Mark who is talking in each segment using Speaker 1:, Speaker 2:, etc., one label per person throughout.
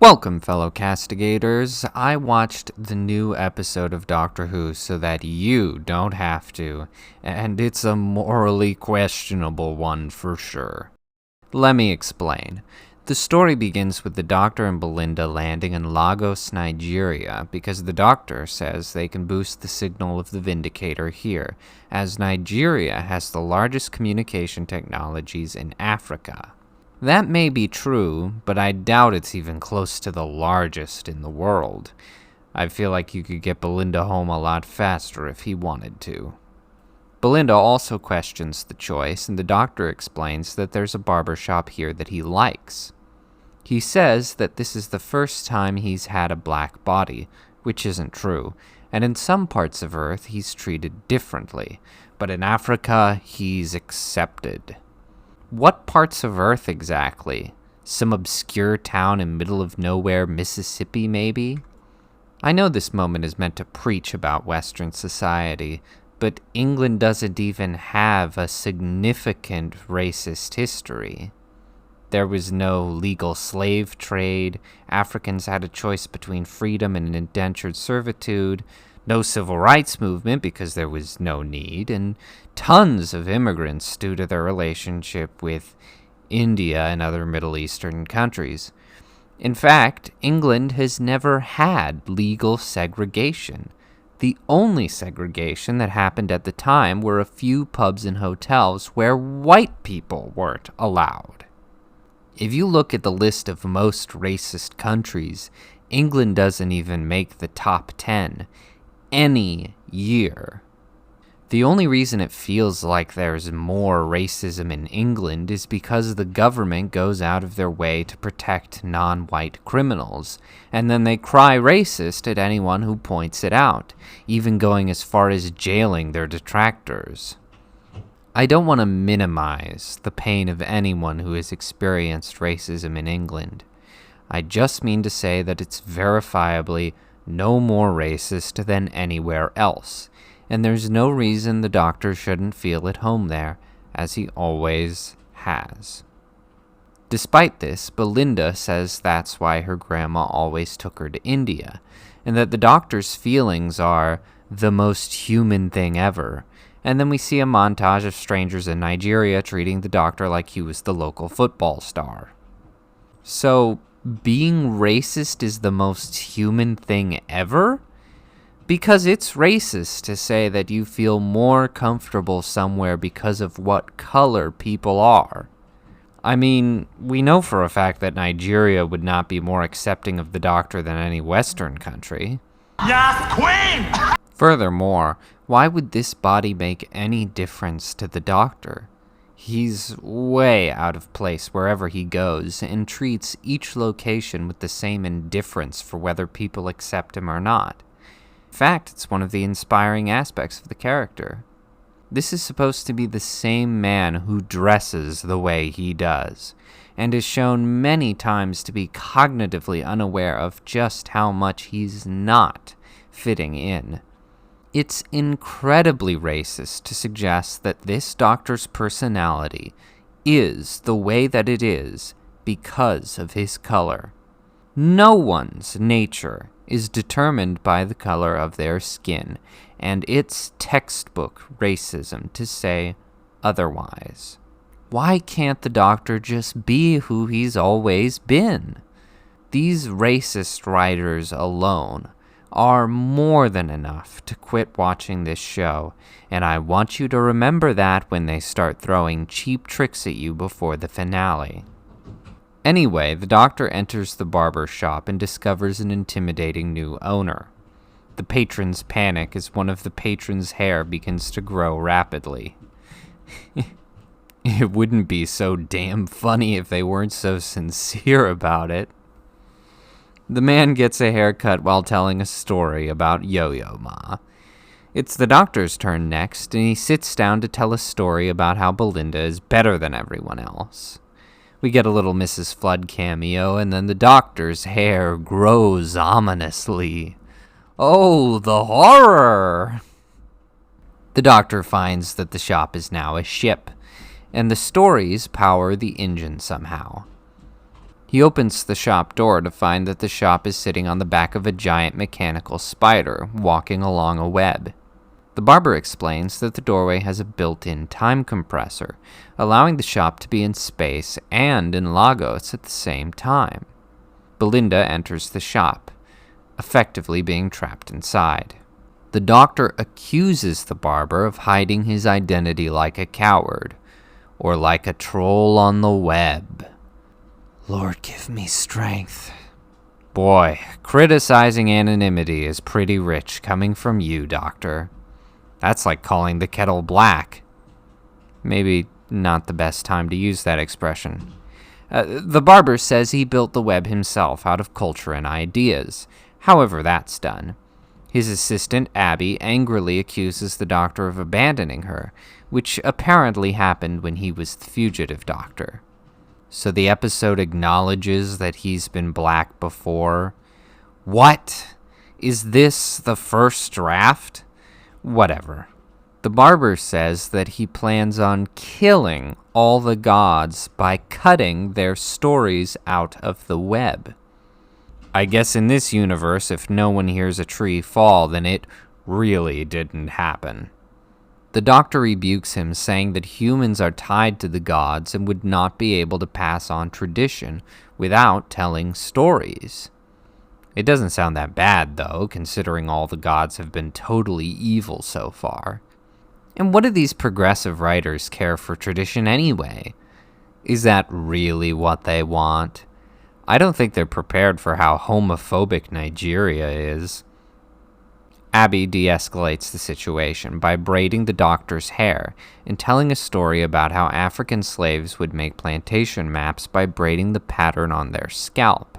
Speaker 1: Welcome, fellow castigators. I watched the new episode of Doctor Who so that you don't have to, and it's a morally questionable one for sure. Let me explain. The story begins with the Doctor and Belinda landing in Lagos, Nigeria, because the Doctor says they can boost the signal of the Vindicator here, as Nigeria has the largest communication technologies in Africa. That may be true, but I doubt it's even close to the largest in the world. I feel like you could get Belinda home a lot faster if he wanted to. Belinda also questions the choice, and the Doctor explains that there's a barber shop here that he likes. He says that this is the first time he's had a black body, which isn't true, and in some parts of Earth he's treated differently, but in Africa he's accepted. What parts of Earth exactly? Some obscure town in middle of nowhere, Mississippi, maybe? I know this moment is meant to preach about Western society, but England doesn't even have a significant racist history. There was no legal slave trade, Africans had a choice between freedom and indentured servitude, no civil rights movement because there was no need, and tons of immigrants due to their relationship with India and other Middle Eastern countries. In fact, England has never had legal segregation. The only segregation that happened at the time were a few pubs and hotels where white people weren't allowed. If you look at the list of most racist countries, England doesn't even make the top 10 any year. The only reason it feels like there's more racism in England is because the government goes out of their way to protect non-white criminals, and then they cry racist at anyone who points it out, even going as far as jailing their detractors. I don't want to minimize the pain of anyone who has experienced racism in England. I just mean to say that it's verifiably no more racist than anywhere else, and there's no reason the Doctor shouldn't feel at home there, as he always has. Despite this, Belinda says that's why her grandma always took her to India, and that the Doctor's feelings are the most human thing ever, and then we see a montage of strangers in Nigeria treating the Doctor like he was the local football star. So, being racist is the most human thing ever? Because it's racist to say that you feel more comfortable somewhere because of what color people are. I mean, we know for a fact that Nigeria would not be more accepting of the Doctor than any Western country.
Speaker 2: Yes, Queen!
Speaker 1: Furthermore, why would this body make any difference to the Doctor? He's way out of place wherever he goes and treats each location with the same indifference for whether people accept him or not. In fact, it's one of the inspiring aspects of the character. This is supposed to be the same man who dresses the way he does, and is shown many times to be cognitively unaware of just how much he's not fitting in. It's incredibly racist to suggest that this Doctor's personality is the way that it is because of his color. No one's nature is determined by the color of their skin, and it's textbook racism to say otherwise. Why can't the Doctor just be who he's always been? These racist writers alone are more than enough to quit watching this show, and I want you to remember that when they start throwing cheap tricks at you before the finale. Anyway, the Doctor enters the barber shop and discovers an intimidating new owner. The patrons panic as one of the patrons' hair begins to grow rapidly. It wouldn't be so damn funny if they weren't so sincere about it. The man gets a haircut while telling a story about Yo-Yo Ma. It's the Doctor's turn next, and he sits down to tell a story about how Belinda is better than everyone else. We get a little Mrs. Flood cameo, and then the Doctor's hair grows ominously. Oh, the horror! The Doctor finds that the shop is now a ship, and the stories power the engine somehow. He opens the shop door to find that the shop is sitting on the back of a giant mechanical spider, walking along a web. The barber explains that the doorway has a built-in time compressor, allowing the shop to be in space and in Lagos at the same time. Belinda enters the shop, effectively being trapped inside. The doctor accuses the barber of hiding his identity like a coward, or like a troll on the web. Lord, give me strength. Boy, criticizing anonymity is pretty rich coming from you, Doctor. That's like calling the kettle black. Maybe not the best time to use that expression. The barber says he built the web himself out of culture and ideas, however that's done. His assistant, Abby, angrily accuses the doctor of abandoning her, which apparently happened when he was the fugitive doctor. So the episode acknowledges that he's been black before. What? Is this the first draft? Whatever. The barber says that he plans on killing all the gods by cutting their stories out of the web. I guess in this universe, if no one hears a tree fall, then it really didn't happen. The doctor rebukes him, saying that humans are tied to the gods and would not be able to pass on tradition without telling stories. It doesn't sound that bad, though, considering all the gods have been totally evil so far. And what do these progressive writers care for tradition anyway? Is that really what they want? I don't think they're prepared for how homophobic Nigeria is. Abby de-escalates the situation by braiding the doctor's hair and telling a story about how African slaves would make plantation maps by braiding the pattern on their scalp.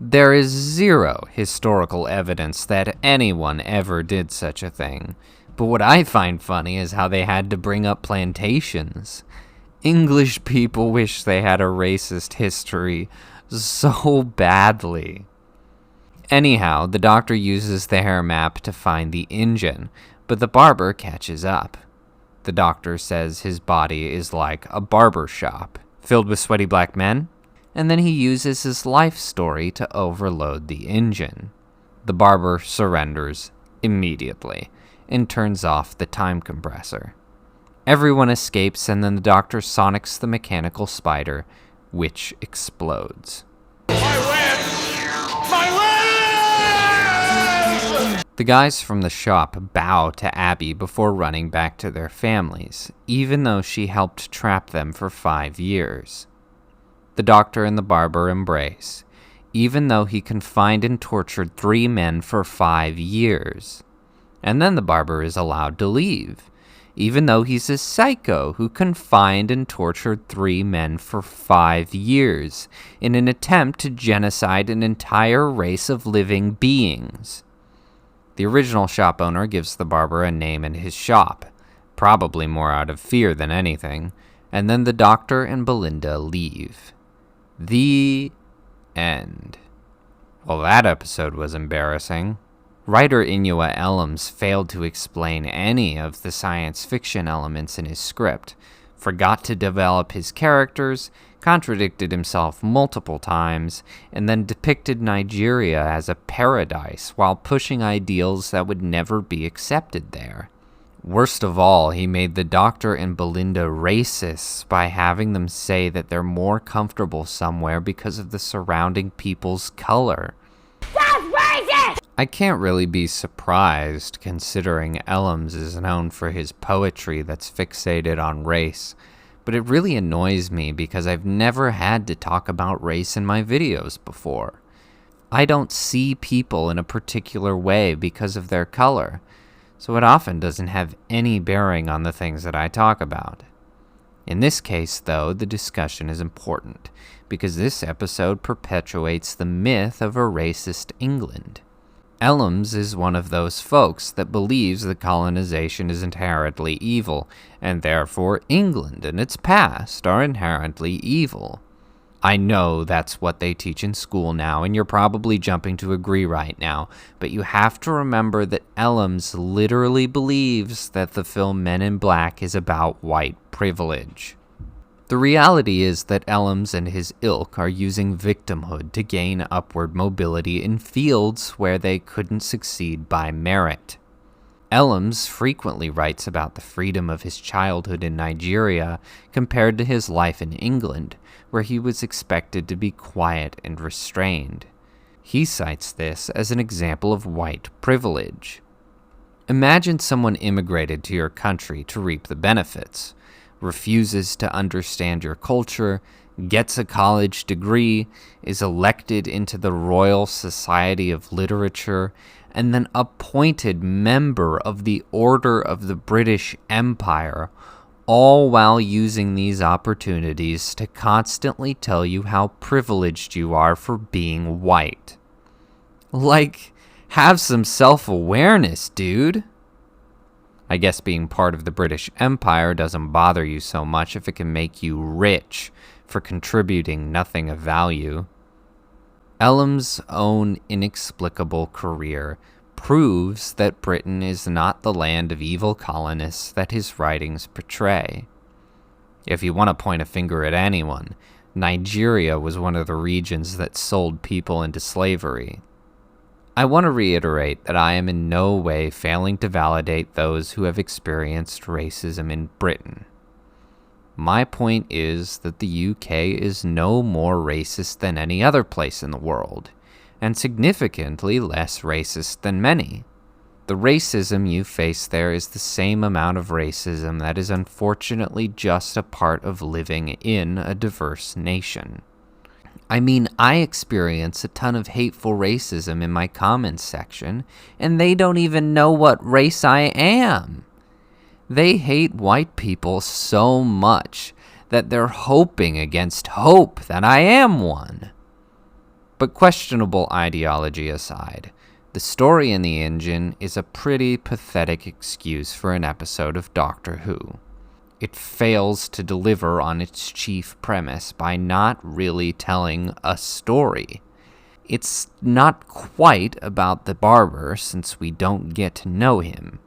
Speaker 1: There is zero historical evidence that anyone ever did such a thing, but what I find funny is how they had to bring up plantations. English people wish they had a racist history so badly. Anyhow, the doctor uses the hair map to find the engine, but the barber catches up. The doctor says his body is like a barber shop, filled with sweaty black men, and then he uses his life story to overload the engine. The barber surrenders immediately and turns off the time compressor. Everyone escapes, and then the doctor sonics the mechanical spider, which explodes. The guys from the shop bow to Abby before running back to their families, even though she helped trap them for 5 years. The doctor and the barber embrace, even though he confined and tortured 3 men for 5 years. And then the barber is allowed to leave, even though he's a psycho who confined and tortured 3 men for 5 years in an attempt to genocide an entire race of living beings. The original shop owner gives the barber a name in his shop, probably more out of fear than anything, and then the doctor and Belinda leave. The end. Well, that episode was embarrassing. Writer Inua Ellams failed to explain any of the science fiction elements in his script, forgot to develop his characters, contradicted himself multiple times, and then depicted Nigeria as a paradise while pushing ideals that would never be accepted there. Worst of all, he made the doctor and Belinda racists by having them say that they're more comfortable somewhere because of the surrounding people's color. That's racist! I can't really be surprised, considering Ellams is known for his poetry that's fixated on race. But it really annoys me because I've never had to talk about race in my videos before. I don't see people in a particular way because of their color, so it often doesn't have any bearing on the things that I talk about. In this case, though, the discussion is important, because this episode perpetuates the myth of a racist England. Ellams is one of those folks that believes that colonization is inherently evil, and therefore England and its past are inherently evil. I know that's what they teach in school now, and you're probably jumping to agree right now, but you have to remember that Ellams literally believes that the film Men in Black is about white privilege. The reality is that Elms and his ilk are using victimhood to gain upward mobility in fields where they couldn't succeed by merit. Elms frequently writes about the freedom of his childhood in Nigeria compared to his life in England, where he was expected to be quiet and restrained. He cites this as an example of white privilege. Imagine someone immigrated to your country to reap the benefits, refuses to understand your culture, gets a college degree, is elected into the Royal Society of Literature, and then appointed member of the Order of the British Empire, all while using these opportunities to constantly tell you how privileged you are for being white. Like, have some self-awareness, dude. I guess being part of the British Empire doesn't bother you so much if it can make you rich for contributing nothing of value. Elm's own inexplicable career proves that Britain is not the land of evil colonists that his writings portray. If you want to point a finger at anyone, Nigeria was one of the regions that sold people into slavery. I want to reiterate that I am in no way failing to validate those who have experienced racism in Britain. My point is that the UK is no more racist than any other place in the world, and significantly less racist than many. The racism you face there is the same amount of racism that is unfortunately just a part of living in a diverse nation. I mean, I experience a ton of hateful racism in my comments section, and they don't even know what race I am. They hate white people so much that they're hoping against hope that I am one. But questionable ideology aside, the story in the engine is a pretty pathetic excuse for an episode of Doctor Who. It fails to deliver on its chief premise by not really telling a story. It's not quite about the barber since we don't get to know him.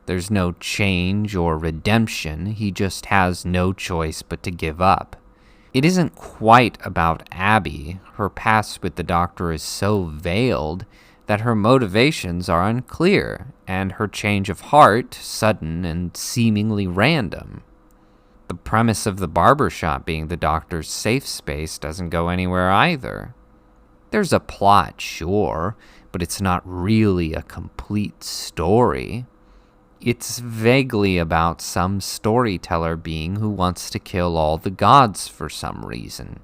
Speaker 1: There's no change or redemption, he just has no choice but to give up. It isn't quite about Abby. Her past with the Doctor is so veiled that her motivations are unclear, and her change of heart sudden and seemingly random. The premise of the barbershop being the Doctor's safe space doesn't go anywhere either. There's a plot, sure, but it's not really a complete story. It's vaguely about some storyteller being who wants to kill all the gods for some reason.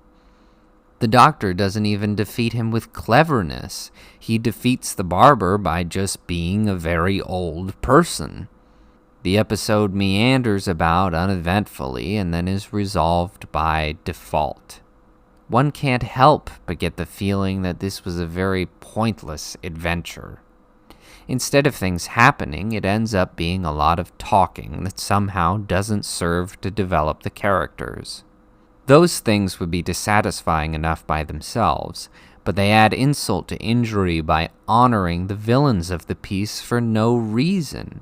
Speaker 1: The Doctor doesn't even defeat him with cleverness. He defeats the barber by just being a very old person. The episode meanders about uneventfully and then is resolved by default. One can't help but get the feeling that this was a very pointless adventure. Instead of things happening, it ends up being a lot of talking that somehow doesn't serve to develop the characters. Those things would be dissatisfying enough by themselves, but they add insult to injury by honoring the villains of the piece for no reason.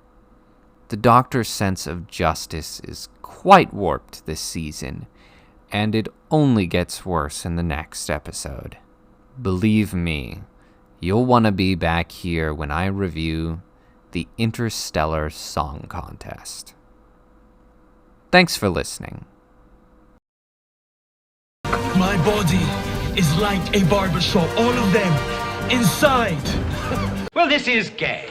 Speaker 1: The Doctor's sense of justice is quite warped this season, and it only gets worse in the next episode. Believe me, you'll want to be back here when I review the Interstellar Song Contest. Thanks for listening.
Speaker 2: My body is like a barbershop, all of them, inside.
Speaker 3: Well, this is gay.